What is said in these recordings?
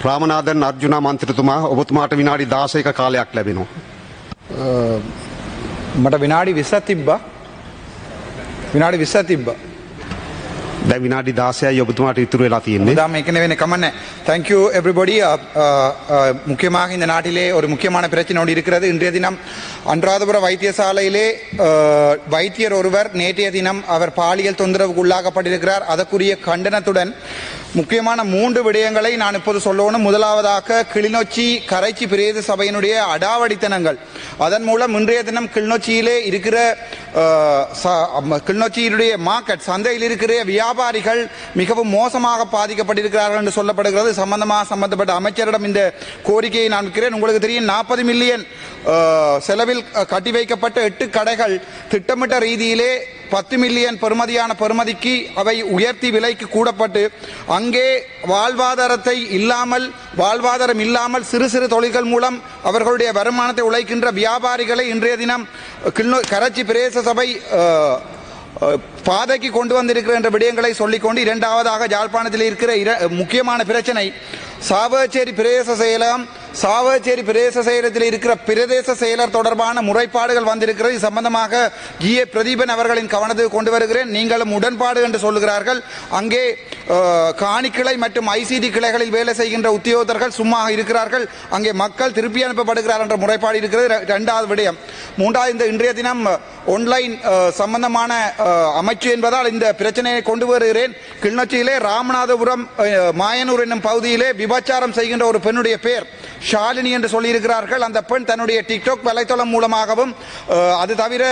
රාමනාදන් අර්ජුනා මන්ත්‍රතුමා ඔබතුමාට විනාඩි 16ක කාලයක් ලැබෙනවා. මට විනාඩි 20ක් තිබ්බා. විනාඩි 20ක් තිබ්බා. දැන් විනාඩි 16යි ඔබතුමාට ඉතුරු වෙලා තියෙන්නේ. அதான் ஏற்கனவே கம்மண்ணே. Thank you everybody. முக்கியமாக இந்த நாட்டிலே ஒரு முக்கியமான பிரச்சனை இருக்கிறது. இன்றைய தினம் அன்றாதபுர வைத்தியசாலையிலே வைத்தியர் ஒருவர் நேற்றைய தினம் அவர் பாலியல் தொந்தரவுக்கு உள்ளாக்கப்பட்டிருக்கிறார். அதற்குரிய கண்டனத்துடன் முக்கியமான 3 விடயங்களை நான் இப்போது சொல்லணும். முதலாவதாக கிளிநொச்சி கரைச்சி பிரேத சபையினுடைய அடாவடித்தனங்கள். அதன் மூலம் இன்றைய தினம் கிளிநொச்சியிலே இருக்கிற கிளிநொச்சியினுடைய மார்க்கெட் சந்தையில் இருக்கிற வியாபாரிகள் மிகவும் மோசமாக பாதிக்கப்பட்டிருக்கிறார்கள் என்று சொல்லப்படுகிறது. சம்பந்தப்பட்ட அமைச்சரிடம் இந்த கோரிக்கையை நான் வைக்கிறேன். உங்களுக்கு தெரியும் 40 மில்லியன் செலவில் கட்டி வைக்கப்பட்ட 8 கடைகள் திட்டமிட்ட ரீதியிலே 10 மில்லியன் பெறுமதிக்கு அவை உயர்த்தி விலைக்கு கூடப்பட்டு அங்கே வாழ்வாதாரம் இல்லாமல் சிறு சிறு தொழில்கள் மூலம் அவர்களுடைய வருமானத்தை உழைக்கின்ற வியாபாரிகளை இன்றைய தினம் கரைச்சி பிரதேச சபை பாதைக்கு கொண்டு வந்திருக்கிற என்ற விடயங்களை சொல்லிக்கொண்டு, இரண்டாவதாக யாழ்ப்பாணத்தில் இருக்கிற முக்கியமான பிரச்சனை சாவகச்சேரி பிரதேச செயலத்தில் இருக்கிற பிரதேச செயலர் தொடர்பான முறைப்பாடுகள் வந்திருக்கிறது. இது சம்பந்தமாக ஜிஏ பிரதீபன் அவர்களின் கவனத்துக்கு கொண்டு வருகிறேன். நீங்களும் உடன்பாடு என்று சொல்லுகிறார்கள். அங்கே காணிக்கிளை மற்றும் ஐசிடி கிளைகளில் வேலை செய்கின்ற உத்தியோகத்தர்கள் சும்மா இருக்கிறார்கள். அங்கே மக்கள் திருப்பி அனுப்பப்படுகிறார் என்ற முறைப்பாடு இருக்கிறது. இரண்டாவது விடயம். மூன்றாவது, இன்றைய தினம் ஆன்லைன் சம்பந்தமான அமைச்சு என்பதால் இந்த பிரச்சனையை கொண்டு வருகிறேன். கிளிநொச்சியிலே ராமநாதபுரம் மாயனூர் என்னும் பகுதியிலே விபச்சாரம் செய்கின்ற ஒரு பெண்ணுடைய பெயர் ஷாலினி என்று சொல்லியிருக்கிறார்கள். அந்த பெண் தன்னுடைய டிக்டாக் வலைத்தளம் மூலமாகவும் அது தவிர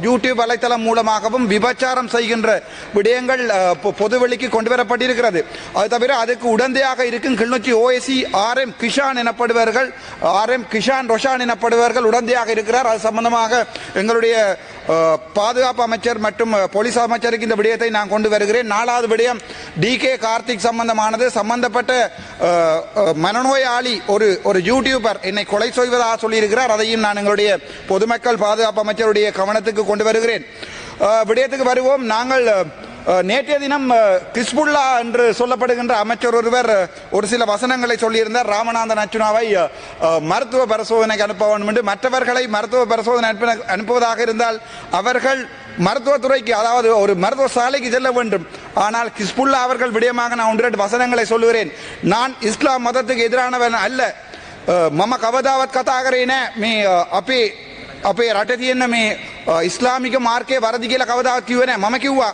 யூடியூப் வலைத்தளம் மூலமாகவும் விபச்சாரம் செய்கின்ற விடயங்கள் பொதுவெளிக்கு கொண்டு வரப்பட்டிருக்கிறது. அது தவிர அதுக்கு உடந்தையாக இருக்கும் கிளிநொச்சி ஓஎஸ்சி RM கிஷான் எனப்படுவார்கள், RM கிஷான் ரொஷான் எனப்படுவார்கள் உடந்தையாக இருக்கிறார். அது சம்பந்தமாக எங்களுடைய பாதுகாப்பு அமைச்சர் மற்றும் போலீஸ் அமைச்சருக்கு இந்த விடயத்தை நான் கொண்டு வருகிறேன். 4வது விடயம் DK கார்த்திக் சம்பந்தமானது. சம்பந்தப்பட்ட மனநோயாளி ஒரு யூடியூபர் என்னை கொலை செய்வதாக சொல்லியிருக்கிறார். அதையும் நான் எங்களுடைய பொதுமக்கள் பாதுகாப்பு அமைச்சருடைய கவனத்துக்கு கொண்டு வருகிறேன். விடயத்துக்கு வருவோம். நாங்கள் நேற்றைய தினம் கிஸ்புல்லா என்று சொல்லப்படுகின்ற அமைச்சர் ஒருவர் ஒரு சில வசனங்களை சொல்லியிருந்தார். ராமநாதன் அர்ஜுனாவை மருத்துவ பரிசோதனைக்கு அனுப்ப வேண்டும் என்று. மற்றவர்களை மருத்துவ பரிசோதனை அனுப்புவதாக இருந்தால் அவர்கள் மருத்துவத்துறைக்கு, அதாவது ஒரு மருத்துவ சாலைக்கு செல்ல வேண்டும். ஆனால் கிஸ்புல்லா அவர்கள் விடயமாக நான் 1-2 வசனங்களை சொல்லுகிறேன். நான் இஸ்லாம் மதத்துக்கு எதிரானவன் அல்ல. මම කවදාවත් කතා කරේ නෑ මේ අපේ රටේ තියෙන මේ ඉස්ලාමික මාර්ගයේ වරදි කියලා කවදාවත් කිව්වේ නෑ. මම කිව්වා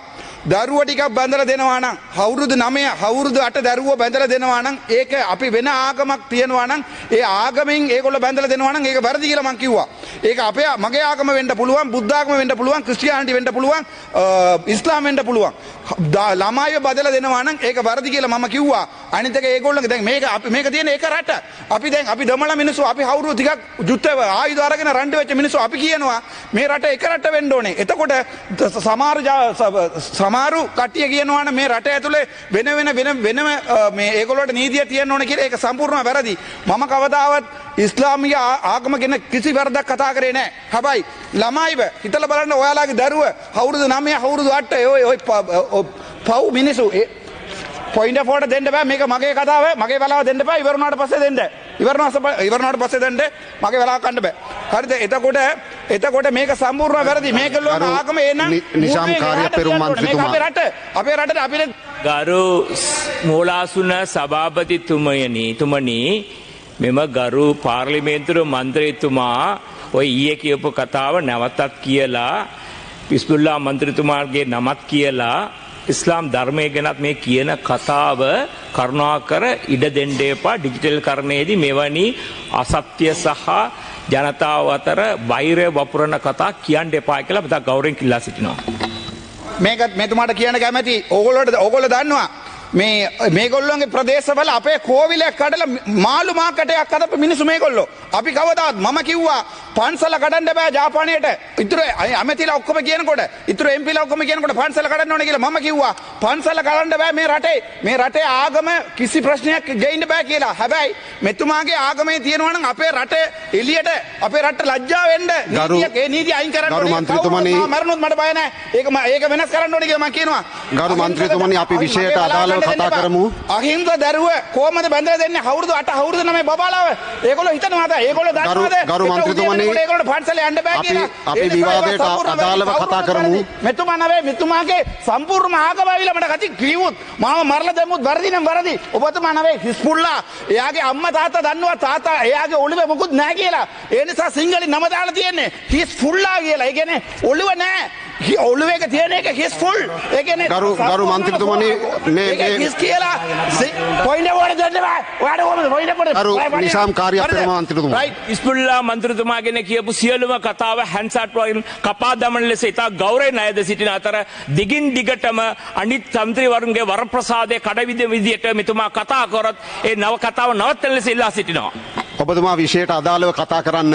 දරුවෝ ටිකක් බඳලා දෙනවා නම් අවුරුදු 9 අවුරුදු 8 දරුවෝ බඳලා දෙනවා නම් ඒක අපි වෙන ආගමක් තියනවා නම් ඒ ආගමෙන් ඒගොල්ලෝ බඳලා දෙනවා නම් ඒක වැරදි කියලා මම කිව්වා. ඒක මගේ ආගම වෙන්න පුළුවන්, බුද්ධ ආගම වෙන්න පුළුවන්, ක්‍රිස්තියානිටි වෙන්න පුළුවන්, ඉස්ලාම් වෙන්න පුළුවන්. ළමයිව බදලා දෙනවා නම් ඒක වැරදි කියලා මම කිව්වා. අනිත් එක ඒගොල්ලෝගේ දැන් මේක තියෙන ඒක රට. අපි දමල මිනිස්සු, අපි අවුරුදු ටිකක් යුද්ධ ආයුධ අරගෙන රණ්ඩු වෙච්ච මිනිස්සු අපි කියනවා මේ රට එක රට වෙන්න ඕනේ. එතකොට සමහරු කට්ටිය කියනවා මේ රට ඇතුලේ වෙනම මේ ඒගොල්ලෝට නීතිය තියෙන්න ඕනේ කියලා. ඒක සම්පූර්ණව වැරදි. මම කවදාවත් ඉස්ලාමීය ආගම ගැන කිසි වැරදක් කතා කරේ නැහැ. හැබැයි ළමයිව හිතලා බලන්න, ඔයාලගේ දරුව අවුරුදු 9 අවුරුදු 8 ඔය පව් මිනිස්සු පොයින්ට් ෆෝට දෙන්න බෑ. මේක මගේ කතාව, මගේ වෙලාව දෙන්න බෑ. ඉවරනාට පස්සේ දෙන්න. ඉවරනාට පස්සේ දෙන්න. මගේ වෙලාව ගන්න බෑ. හරිද? එතකොට මේක සම්පූර්ණ වැරදි. මේක ලෝක ආගම එනං නිසාම් කාර්ය පෙරමුම් මන්ත්‍රීතුමා අපේ රටට අපිට ගරු මූලාසන සභාපතිතුමනි මෙම ගරු පාර්ලිමේන්තුවේ මන්ත්‍රීතුමා ඔය ඊයේ කියපු කතාව නැවතත් කියලා පිස්බුල්ලා මන්ත්‍රීතුමාගේ නමත් කියලා ඉස්ලාම් ධර්මය ගැනත් මේ කියන කතාව කරුණාකර ඉඩ දෙන්න එපා. ඩිජිටල් කරණයේදී මෙවැනි අසත්‍ය සහ ජනතාව අතර වෛරය වපුරන කතා කියන්න එපා කියලා මම ගෞරවයෙන් කිල්ලා සිටිනවා. මේකත් මෙතුමාට කියන්න කැමැති. ඕගොල්ලෝ දන්නවා මේගොල්ලෝගේ ප්‍රදේශවල අපේ කෝවිලයක් කඩලා මාළු මාකටයක් හදපු මිනිස්සු මේගොල්ලෝ. අපි කවදාවත් මම කිව්වා පන්සල කඩන්න බෑ ජාපානයට. ඉතුරු ඇමතිලා ඔක්කොම කියනකොට, ඉතුරු එම්පිලා ඔක්කොම කියනකොට පන්සල කඩන්න ඕනේ කියලා මම කිව්වා. පන්සල කඩන්න බෑ මේ රටේ ආගම කිසි ප්‍රශ්නයක් දෙන්න බෑ කියලා. හැබැයි මෙතුමාගේ ආගමේ තියෙනවා නම් අපේ රටේ එළියට අපේ රටට ලැජ්ජා වෙන්න ඒ නීතිය අයින් කරන්න ඕනේ. මන්ත්‍රීතුමනි මරණොත් මට බය නැහැ. ඒක වෙනස් කරන්න ඕනේ කියලා මම කියනවා. ගරු මන්ත්‍රීතුමනි අපි විෂයට අදාළව කතා කරමු. අහිංස දරුව කොහමද බැඳලා දෙන්නේ? අවුරුදු 8 අවුරුදු 9 බබාලාව. ඒගොල්ලෝ හිතනවාද? ඒගොල්ලෝ දන්නවද? ගරු මන්ත්‍රීතුමනි, ඒගොල්ලෝ පන්සලේ යන්න බෑ කියලා. අපි විවාදයට අදාළව කතා කරමු. මෙතුමා නෙවෙයි, මෙතුමාගේ සම්පූර්ණ ආගමවිල මට කති කිව්වොත් මාව මරලා දැම්මුත් වැරදි නම් වැරදි. ඔබතුමා නෙවෙයි හිස්පුල්ලා. එයාගේ අම්මා තාත්තා දන්නවා තාත්තා එයාගේ ඔළුවේ මොකුත් නැහැ කියලා. ඒ නිසා සිංහලෙන් නම දාලා තියෙන්නේ හිස්පුල්ලා කියලා. ඒ කියන්නේ ඔළුව නැහැ. ඔළුවේක තියෙන එක හිස්පුල්. ඒ කියන්නේ ගරු මන්ත්‍රීතුමනි, මේ හිස් කියලා පොයින්ට් එක වල දෙන්න බෑ. ඔයාට කොහමද පොයින්ට් එක වල? ගරු නිසාම් කාර්යපති මන්ත්‍රීතුමා. ඉස්පුල්ලා මන්ත්‍රතුමාගෙන කියපු සියලුම කතාව හැන්සට් වලින් කපා දමන ලෙස ඉතා ගෞරවයෙන් අයද සිටින අතර දිගින් දිගටම අනිත් තන්ත්‍රීවරුන්ගේ වරප්‍රසාදයේ කඩවිද විදියට මෙතුමා කතා කරොත් ඒ නව කතාව නවත්තන ලෙස ඉල්ලා සිටිනවා. ඔබතුමා විශේෂයට අදාළව කතා කරන්න.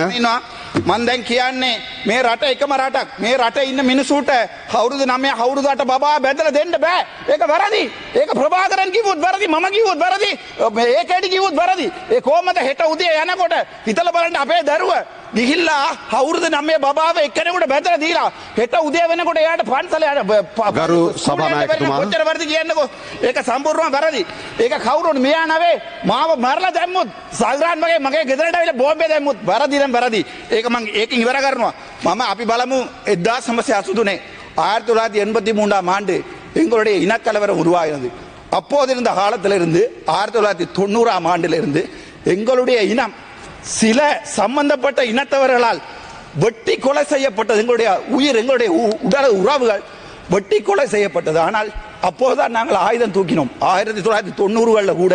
මම දැන් කියන්නේ මේ රට එකම රටක්. මේ රටේ ඉන්න මිනිසුන්ට අවුරුදු 9 අවුරුදු 8 බබා බැඳලා දෙන්න බෑ. ඒක වැරදි. ඒක ප්‍රභාකරන් කිව්වොත් වැරදි. මම කිව්වොත් වැරදි. ඒකෙඩි කිව්වොත් වැරදි. ඒ කොහමද හෙට උදේ යනකොට හිතලා බලන්න අපේ දරුවා ගිහිල්ලා අවුරුදු 9 බබාව එක්කෙනෙකුට බැඳලා දීලා හෙට උදේ වෙනකොට එයාට පන්සලේ ගරු සභානායකතුමා, කොච්චර වැරදි කියන්නකෝ. ඒක සම්පූර්ණව වැරදි. ඒක කවුරුන් මෙයා නෙවෙයි මාව මරලා දැම්මුත් සල්රාන් වගේ මගේ ගෙදරට ආවිල්ලා බෝම්බේ දැම්මුත් වැරදි නම් වැරදි. ඒක මම ඒකෙන් ඉවර කරනවා. මම අපි බලමු 1983 1983 ஆண்டு எங்களுடைய இனக்கலவரம் உருவாகினது. அப்போது இருந்த காலத்திலிருந்து 1990 ஆண்டிலிருந்து எங்களுடைய இனம் சில சம்பந்தப்பட்ட இனத்தவர்களால் வெட்டி கொலை செய்யப்பட்டது. எங்களுடைய உயிர், எங்களுடைய உடல உறவுகள் வெட்டி கொலை செய்யப்பட்டது. ஆனால் அப்போதுதான் நாங்கள் ஆயுதம் தூக்கினோம். 1990களில் கூட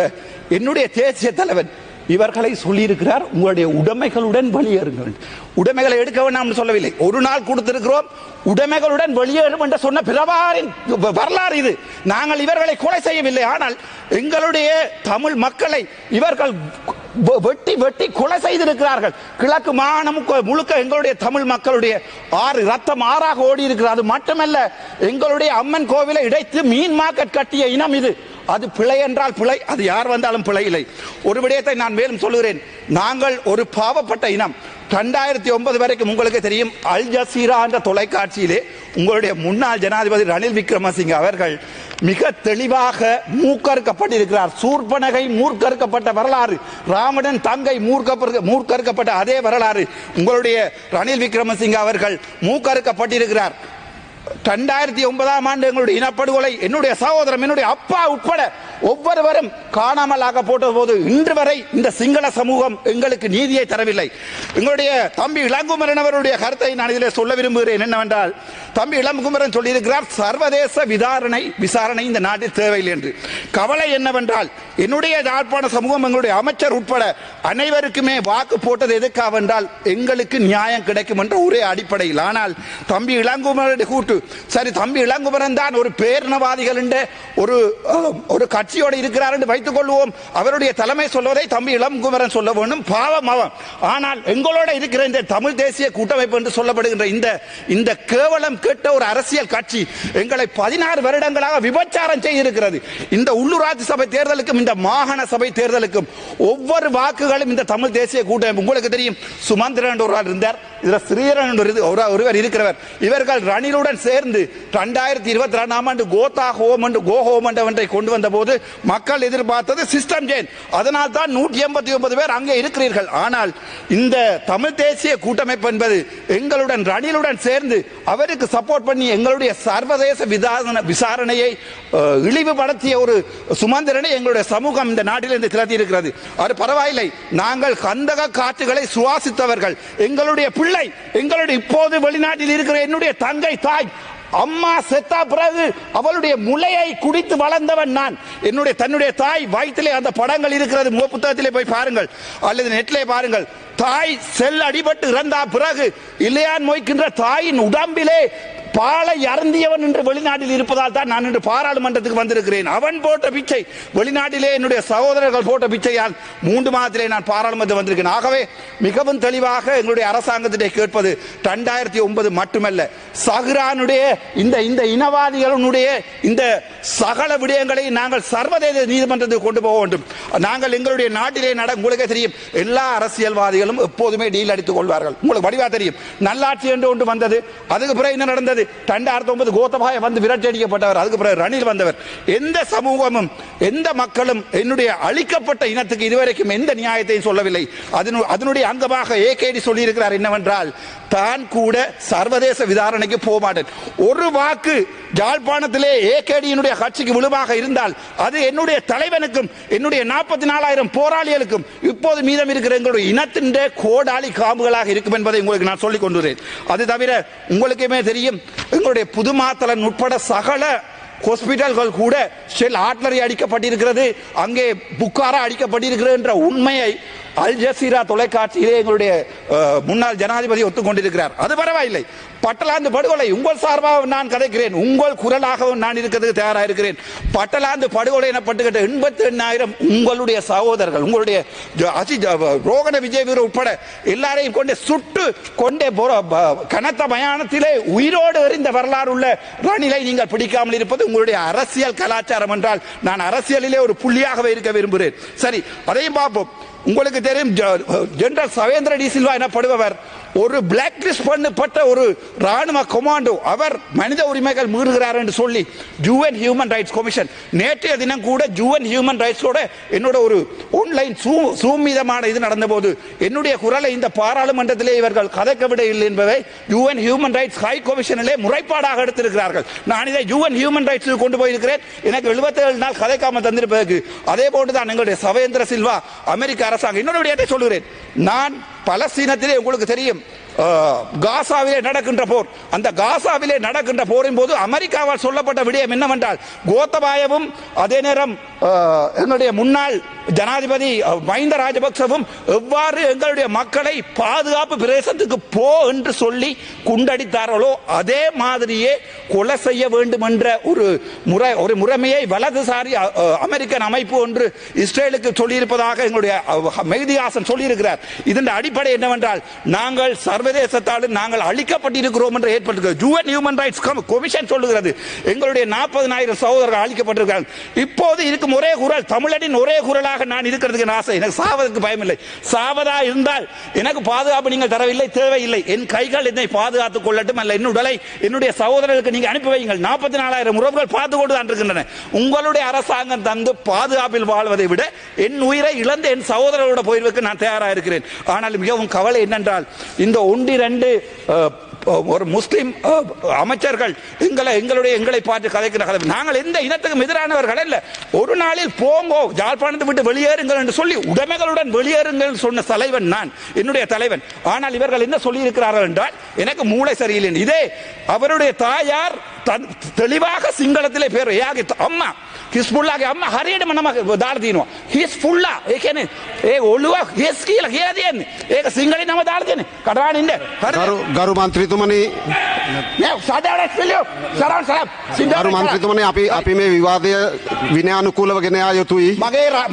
என்னுடைய தேசிய தலைவன் இவர்களை சொல்லியிருக்கிறார், உங்களுடைய உடைமைகளுடன் வெளியேறுங்கள். உடைமைகளை எடுக்க வேண்டாம் சொல்லவில்லை, ஒரு நாள் கொடுத்திருக்கிறோம், உடைமைகளுடன் வெளியேறும் என்று சொன்ன பிரபாரின் வரலாறு இது. நாங்கள் இவர்களை கொலை செய்யவில்லை, ஆனால் எங்களுடைய தமிழ் மக்களை இவர்கள் வெட்டி வெட்டி கொலை செய்திருக்கிறார்கள். கிழக்கு மாகாணம் முழுக்க எங்களுடைய தமிழ் மக்களுடைய ரத்தம் ஆறாக ஓடி இருக்கிறது. அது மட்டுமல்ல, எங்களுடைய அம்மன் கோவிலை இடைத்து மீன் மார்க்கெட் கட்டிய இனம் இது. அது பிழை என்றால் பிழை, அது யார் வந்தாலும் பிழை இல்லை. ஒரு விடயத்தை நான் மேலும் சொல்லுகிறேன். நாங்கள் ஒரு பாவப்பட்ட இனம். 2009 வரைக்கும் உங்களுக்கு தெரியும், அல் ஜசீரா என்ற தொலைக்காட்சியிலே உங்களுடைய முன்னாள் ஜனாதிபதி ரணில் விக்ரமசிங்க அவர்கள் மிக தெளிவாக மூக்கறுக்கப்பட்டிருக்கிறார். சூர்பனகை மூர்க்கறுக்கப்பட்ட வரலாறு, ராவணன் தங்கை மூர்க்கறுக்கப்பட்ட அதே வரலாறு உங்களுடைய ரணில் விக்ரமசிங்க அவர்கள் மூக்கறுக்கப்பட்டிருக்கிறார். 2009 ஆண்டு எங்களுடைய இனப்படுகொலை, என்னுடைய சகோதரன், என்னுடைய அப்பா உட்பட ஒவ்வொருவரும் காணாமல் ஆக்கப்பட்ட போது இன்று வரை இந்த சிங்கள சமூகம் எங்களுக்கு நீதியை தரவில்லை. எங்களுடைய தம்பி இளங்குமரன் அவருடைய கருத்தை நான் இதில் சொல்ல விரும்புகிறேன். என்னவென்றால், தம்பி இளங்குமரன் சொல்லியிருக்கிறார், சர்வதேச விசாரணை இந்த நாட்டில் தேவையில்லை என்று. கவலை என்னவென்றால், என்னுடைய யாழ்ப்பாண சமூகம், எங்களுடைய அமைச்சர் உட்பட அனைவருக்குமே வாக்கு போட்டது எதுக்காவென்றால் எங்களுக்கு நியாயம் கிடைக்கும் என்ற ஒரே அடிப்படையில். ஆனால் தம்பி இளங்குமரனுடைய கூட்டு, சரி தம்பி இளங்குமரன் தான் ஒரு பேரினவாதிகள் என்ற ஒரு கட்சியோடு இருக்கிறார் என்று வைத்துக் கொள்வோம். அவருடைய தலைமை சொல்வதை தம்பி இளங்குமரன் சொல்ல வேண்டும், பாவம் அவன். ஆனால் எங்களோட இருக்கிற இந்த தமிழ் தேசிய கூட்டமைப்பு என்று சொல்லப்படுகின்ற இந்த கேவலம் கேட்ட ஒரு அரசியல் கட்சி எங்களை 16 வருடங்களாக விபச்சாரம் செய்திருக்கிறது. இந்த உள்ளூராட்சி சபை தேர்தலுக்கும் இந்த மாகாண சபை தேர்தலுக்கும் ஒவ்வொரு வாக்குகளும் இந்த தமிழ் தேசிய கூட்டமைப்பு, உங்களுக்கு தெரியும், சுமந்திரன் ஒருவர் இருந்தார், இதுல ஸ்ரீரன் ஒருவர் இருக்கிறவர். இவர்கள் ரணிலுடன் சேர்ந்து 2022 ஆண்டு கோதா ஹோம் என்று கோஹோம் ஒன்றை கொண்டு வந்த போது மக்கள் எதிர்பார்த்தது சிஸ்டம் சேஞ்ச். அதனால் தான் 189 பேர் அங்கே இருக்கிறீர்கள். ஆனால் இந்த தமிழ் தேசிய கூட்டமைப்பு என்பது எங்களுடன் ரணிலுடன் சேர்ந்து அவருக்கு சப்போர்ட் பண்ணி எங்களுடைய சர்வதேச விசாரணையை இழிவுபடுத்திய ஒரு சுமந்திரனை எங்களுடைய சமூகம் இந்த நாட்டிலிருந்து திரட்டி இருக்கிறது. அது பரவாயில்லை, நாங்கள் கந்தக காற்றுகளை சுவாசித்தவர்கள். எங்களுடைய பிள்ளை, எங்களுடைய இப்போது வெளிநாட்டில் இருக்கிற என்னுடைய தங்கை தாய், அம்மா செத்தா பிறகு அவளுடைய முளையை குடித்து வளர்ந்தவன் நான். தன்னுடைய தாய் வயிற்றிலே அந்த படங்கள் இருக்கிறது, முக புத்தகத்திலே போய் பாருங்கள் அல்லது நெட்டிலே பாருங்கள். தாய் செல் அடிபட்டு இறந்தா பிறகு இல்லையான் மொய்க்கின்ற தாயின் உடம்பிலே பாலை அருந்தியவன் என்று வெளிநாட்டில் இருப்பதால் தான் நான் இன்று பாராளுமன்றத்துக்கு வந்திருக்கிறேன். அவன் போட்ட பிச்சை, வெளிநாட்டிலே என்னுடைய சகோதரர்கள் போட்ட பிச்சையால் 3 மாதத்திலே நான் பாராளுமன்றம் வந்திருக்கேன். ஆகவே மிகவும் தெளிவாக எங்களுடைய அரசாங்கத்திலே கேட்பது 2009 மட்டுமல்ல, சஹ்ரானுடைய இந்த இனவாதிகளுடைய இந்த சகல விடயங்களை நாங்கள் சர்வதேச நீதிமன்றத்துக்கு கொண்டு போக வேண்டும். நாங்கள் எங்களுடைய நாட்டிலே உங்களுக்கு தெரியும், எல்லா அரசியல்வாதிகளும் எப்போதுமே டீல் அடித்துக் கொள்வார்கள். உங்களுக்கு வடிவா தெரியும், நல்லாட்சி என்று ஒன்று வந்தது, அதுக்கு பிறகு என்ன நடந்தது? நடந்தது 2009 கோத்தபாய வந்து விரட்டி அடிக்கப்பட்டவர், அதுக்கு பிறகு ரணில் வந்தவர். எந்த சமூகமும் எந்த மக்களும் என்னுடைய அழிக்கப்பட்ட இனத்துக்கு இதுவரைக்கும் எந்த நியாயத்தையும் சொல்லவில்லை. அதனுடைய அங்கமாக ஏகேடி சொல்லி இருக்கிறார் என்னவென்றால், தான் கூட சர்வதேச விசாரணைக்கு போக மாட்டேன். ஒரு வாக்கு ஜாழ்ப்பாணத்திலே ஏகேடியினுடைய கட்சிக்கு விழுமாக இருந்தால் அது என்னுடைய தலைவனுக்கும் என்னுடைய 44,000 போராளிகளுக்கும் இப்போது மீதம் இருக்கிற எங்களுடைய இனத்தின் கோடாளி காம்புகளாக இருக்கும் என்பதை உங்களுக்கு நான் சொல்லிக் கொண்டுறேன். அது தவிர உங்களுக்குமே தெரியும், எங்களுடைய புதுமாத்தலன் உட்பட சகல ஹாஸ்பிட்டல்கள் கூட ஷெல் ஆட்லரி அடிக்கப்பட்டிருக்கிறது, அங்கே புக்காரா அடிக்கப்பட்டிருக்கிறது என்ற உண்மையை அல் ஜசீரா தொலைக்காட்சியிலே எங்களுடைய முன்னாள் ஜனாதிபதி ஒத்துக்கொண்டிருக்கிறார். அது பரவாயில்லை. பட்டலாந்து படுகொலை உங்கள் சார்பாக நான் கதைக்கிறேன், உங்கள் குரலாகவும் நான் இருக்கிறதுக்கு தயாராக இருக்கிறேன். பட்டலாந்து படுகொலை எனப்பட்டுக்கிட்ட 88,000 உங்களுடைய சகோதரர்கள், உங்களுடைய ரோகண விஜய் வீரர் உட்பட எல்லாரையும் கொண்டு சுட்டு கொண்டே கனத்த மயானத்திலே உயிரோடு எறிந்த வரலாறு உள்ள ரணிலை நீங்கள் பிடிக்காமல் இருப்பது உங்களுடைய அரசியல் கலாச்சாரம் என்றால் நான் அரசியலிலே ஒரு புள்ளியாகவே இருக்க விரும்புகிறேன். சரி, அதையும் பார்ப்போம். உங்களுக்கு தெரியும், ஜெனரல் சவேந்திர டி சில்வா எனப்படுபவர் ஒரு பிளாக் லிஸ்ட் பண்ணப்பட்ட ஒரு ராணுவ கமாண்டோ. அவர் மனித உரிமைகள் மீறுகிறார் என்று சொல்லி UN ஹியூமன் ரைட்ஸ் கமிஷன் நேற்றைய தினம் கூட UN ஹியூமன் ரைட்ஸோட என்னோட ஒரு ஆன்லைன் சூம் மீதமான இது நடந்த போது என்னுடைய குரலை இந்த பாராளுமன்றத்திலே இவர்கள் கதைக்க விட இல்லை என்பதை UN ஹியூமன் ரைட்ஸ் ஹை கமிஷனிலே முறைப்பாடாக எடுத்திருக்கிறார்கள். நான் இதை UN ஹியூமன் ரைட்ஸ் கொண்டு போயிருக்கிறேன். எனக்கு 77 நாள் கதைக்காம தந்திருப்பதற்கு. அதே போன்றுதான் எங்களுடைய சவேந்திர சில்வா அமெரிக்க அரசாங்கம். இன்னொரு விடயத்தை சொல்லுகிறேன். நான் பலஸ்தீனத்திலே உங்களுக்கு தெரியும் காசாவிலே நடக்கின்ற போர், அந்த காசாவிலே நடக்கின்ற போரின் போது அமெரிக்காவால் சொல்லப்பட்ட விடயம் என்னவென்றால், கோத்தபாயவும் அதே நேரம் எங்களுடைய முன்னாள் ஜனாதிபதி மஹிந்த ராஜபக்சவும் எவ்வாறு எங்களுடைய மக்களை பாதுகாப்பு பிரதேசத்துக்கு போ என்று சொல்லி குண்டடித்தார்களோ அதே மாதிரியே கொலை செய்ய வேண்டும் என்ற ஒரு முறைமையை வலதுசாரி அமெரிக்கன் அமைப்பு ஒன்று இஸ்ரேலுக்கு சொல்லியிருப்பதாக எங்களுடைய மெஹ்தி ஹாசன் சொல்லியிருக்கிறார். இதன் அடிப்படை என்னவென்றால், நாங்கள் சர்வதேசத்தால் நாங்கள் அழிக்கப்பட்டிருக்கிறோம் என்று ஏற்பட்டிருக்கிறது. UN ஹியூமன் ரைட்ஸ் கமிஷன் சொல்லுகிறது எங்களுடைய 40,000 சகோதரர்கள் அழிக்கப்பட்டிருக்கிறார்கள். இப்போது இருக்கும் ஒரே குரல், தமிழனின் ஒரே குரலாக நான் இருக்கிறதுக்கு ஆசை. எனக்கு சாவதற்கு பயமில்லை. சாவதா இருந்தால் எனக்கு பாதுகாப்பு நீங்கள் தரவில்லை, தேவையில்லை. என் கைகள் என்னை பாதுகாத்துக் கொள்ளட்டும், அல்ல என் உடலை என்னுடைய சகோதரர்களுக்கு நீங்க அனுப்பி வையுங்கள். 44,000 உறவுகள் பார்த்து கொண்டு தான் இருக்கின்றன. உங்களுடைய அரசாங்கம் தந்து பாதுகாப்பில் வாழ்வதை விட என் உயிரை இழந்து என் சகோதரர்களோட போயிருக்க நான் தயாராக இருக்கிறேன். ஆனால் மிகவும் கவலை என்னென்றால், இந்த 1-2 ஒரு முஸ்லிம் அமைச்சர்கள் எங்களை பார்த்து கதைக்கிற கதை. நாங்கள் எந்த இனத்துக்கும் எதிரானவர்கள் அல்ல. ஒரு நாளில் போங்கோ, ஜாழ்ப்பாணத்தை விட்டு வெளியேறுங்கள் என்று சொல்லி உடைமைகளுடன் வெளியேறுங்கள் சொன்ன தலைவன் நான், என்னுடைய தலைவன். ஆனால் இவர்கள் என்ன சொல்லி இருக்கிறார்கள் என்றால், எனக்கு மூளை சரியில்லை. இதே அவருடைய தாயார் தெளிவாக සිංහලத்திலே பேர் අම්මා හිස්බුල්ලාගේ අම්මා හරියටම නම දාලා තියෙනවා. හිස්බුල්ලා ඒ කියන්නේ ඒ ඔළුව හිස් කියලා කියලා තියෙන්නේ. ඒක සිංහලෙන් නම දාලා තියෙන්නේ. කඩාගෙන ඉන්න. ගරු මන්ත්‍රීතුමනි, නෑ සාදාවට පිළියෝ. ගරු මන්ත්‍රීතුමනි, අපි මේ විවාදය විනයානුකූලව ගෙන යා යුතුයි.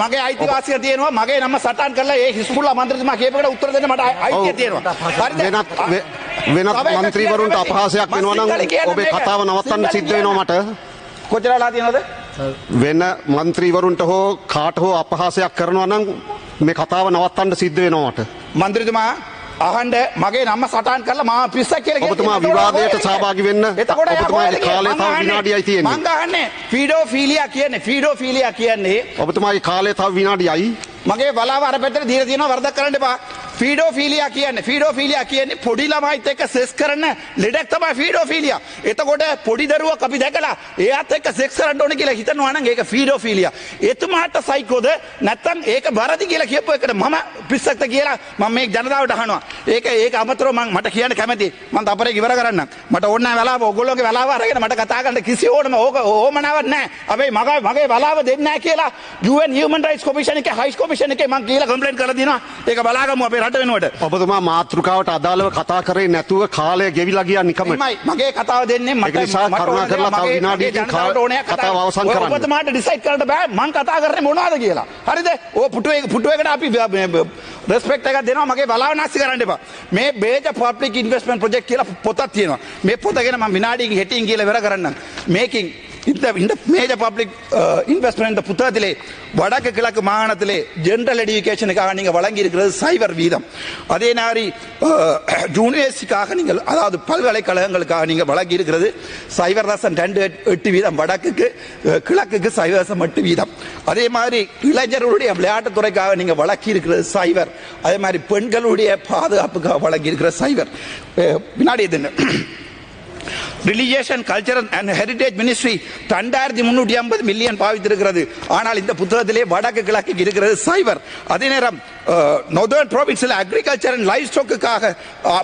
මගේ අයිතිවාසිය තියෙනවා. මගේ නම සටහන් කරලා ඒ හිස්බුල්ලා මන්ත්‍රීතුමා කියපේකට උත්තර දෙන්න මට අයිතිය තියෙනවා. වෙනත් මන්ත්‍රීවරුන්ට අපහාසයක් වෙනවා නම් ඔබේ කතාව නවත්තන්න සිද්ධ වෙනවා මට. කොච්චරලා තියෙනවද? වෙන මන්ත්‍රීවරුන්ට හෝ කාට හෝ අපහාසයක් කරනවා නම් මේ කතාව නවත්තන්න සිද්ධ වෙනවා මට. මන්ත්‍රීතුමා අහන්න, මගේ නම සටහන් කරලා මම පිස්සක් කියලා කියනවා. ඔබතුමා විවාදයට සහභාගී වෙන්න ඔබතුමාගේ කාලය තව විනාඩියයි තියෙන්නේ. මං අහන්නේ ෆීඩෝෆීලියා කියන්නේ ඔබතුමාගේ කාලය තව විනාඩියයි. මගේ බලාව අර පැත්තට දීලා තියෙනවා, වරදක් කරන්න එපා. ෆීඩෝෆීලියා කියන්නේ පොඩි ළමයිත් එක්ක සෙක්ස් කරන ලෙඩක් තමයි ෆීඩෝෆීලියා. එතකොට පොඩි දරුවක් අපි දැකලා එයාත් එක්ක සෙක්ස් කරන්න ඕනේ කියලා හිතනවා නම් ඒක ෆීඩෝෆීලියා. එතුමාට සයිකෝද නැත්නම් ඒක වරදි කියලා කියපුව එකට මම පිස්සක්ද කියලා මම මේ ජනතාවට අහනවා. ඒක අමතරව මට කියන්න කැමතියි. මම තපරේ ඉවර කරන්නම්. මට ඕන නැහැ වෙලාව, ඔයගොල්ලෝගේ වෙලාව අරගෙන මට කතා කරන්න කිසි ඕමනාවක් නැහැ. හැබැයි මගේ වෙලාව දෙන්නේ නැහැ කියලා UN හියුමන් රයිට්ස් කොමිෂන් එකේ හයි කොමිෂන් එකේ මම කියලා කම්ප්ලේන්ට් කරලා දිනවා. ඒක බලාගමු අපේ රට වෙනුවට. ඔබතුමා මාතෘකාවට අදාළව කතා කරේ නැතුව කාලය ගෙවිලා ගියා නිකම්ම. මගේ කතාව දෙන්නේ මට කරුණා කරලා තව විනාඩියකින් කතාව අවසන් කරන්න. ඔබතුමාට ඩිසයිඩ් කරන්න බෑ මං කතා කරන්නේ මොනවද කියලා. හරිද? ඔය පුටුවේකට අපි රෙස්පෙක්ට් එකක් දෙනවා. මගේ බලාව නැස්ති කරන්න එපා. මේ බේජ පබ්ලික් ඉන්වෙස්ට්මන්ට් ප්‍රොජෙක්ට් කියලා පොතක් තියෙනවා. මේ පොත ගැන මම විනාඩියකින් හෙටින් කියලා ඉවර කරන්නම්. මේකින් இந்த மேஜர் பப்ளிக் இன்வெஸ்ட்மெண்ட் இந்த புத்தகத்திலே வடக்கு கிழக்கு மாகாணத்திலே ஜெனரல் எடுகேஷனுக்காக நீங்கள் வழங்கி இருக்கிறது சைபர் வீதம். அதே மாதிரி யூனிவர்சிட்டிக்காக நீங்கள் அதாவது பல்கலைக்கழகங்களுக்காக நீங்கள் வழங்கி இருக்கிறது 0.28 வீதம் வடக்குக்கு, கிழக்குக்கு 0.8 வீதம். அதே மாதிரி இளைஞர்களுடைய விளையாட்டுத்துறைக்காக நீங்க வழங்கி இருக்கிறது சைபர். அதே மாதிரி பெண்களுடைய பாதுகாப்புக்காக வழங்கி இருக்கிற சைபர். பின்னாடி religious cultural and heritage ministry 2350 million பாவித்திருக்கிறது. ஆனால் இந்த புத்தகத்திலே வடக்கு கிழக்கு இருக்கிறது சைபர். அதே நேரம் நொதர்ன் ப்ரோவின்ஸில் அக்ரிகல்ச்சர் அண்ட் லைஃப் ஸ்டாக்குக்காக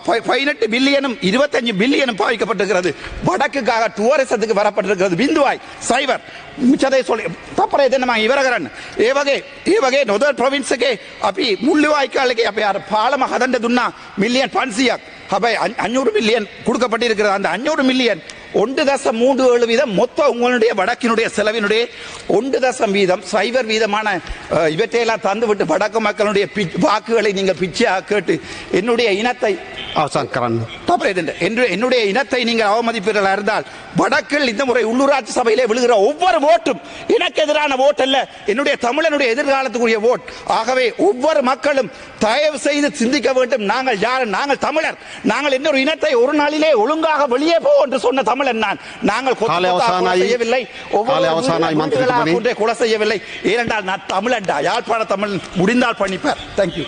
18 பில்லியனும் 25 பில்லியனும் பாவிக்கப்பட்டிருக்கிறது. வடக்குக்காக டூரிசத்துக்கு வரப்பட்டிருக்கிறது பிந்துவாய் சைபர். මුචදේ සොලි තපරේ දෙන්න මම ඉවර කරන්න. ඒ වගේ නොදර්න් ප්‍රොවින්ස් එකේ අපි මුල්ලිවායි කාලේ අපි අර පාලම හදන්න දුන්නා මිලියන් 500ක්. හැබැයි 500 மில்லியன் கொடுக்கப்பட்டிருக்கிறது. அந்த 500 மில்லியன் 1.37 வீதம் மொத்த உங்களுடைய வடக்கினுடைய செலவினுடைய 1 வீதம் சைபர் வீதமான இவற்றையெல்லாம் தந்துவிட்டு வடக்கு மக்களுடைய வாக்குகளை நீங்கள் பிச்சையாக கேட்டு என்னுடைய இனத்தை අවසන් කරන්න. என்னுடைய இனத்தை நீங்கள் அவமதிப்பீர்களா இருந்தால் வடக்கில் இந்த முறை உள்ளூராட்சி சபையிலே விழுகிற ஒவ்வொரு ஓட்டும் எனக்கு எதிரான ஓட் அல்ல, என்னுடைய தமிழனுடைய எதிர்காலத்துக்குரிய ஓட். ஆகவே ஒவ்வொரு மக்களும் தயவு செய்து சிந்திக்க வேண்டும். நாங்கள் யார்? நாங்கள் தமிழர். நாங்கள் இன்னொரு இனத்தை ஒரு நாளிலே ஒழுங்காக வெளியே போ என்று சொன்ன தமிழன் நான். நாங்கள் செய்யவில்லை, கொலை செய்யவில்லை. ஏனென்றால் நான் தமிழன்டா, யாழ்ப்பாண தமிழ். முடிந்தால் பண்ணிப்பார். தேங்க்யூ.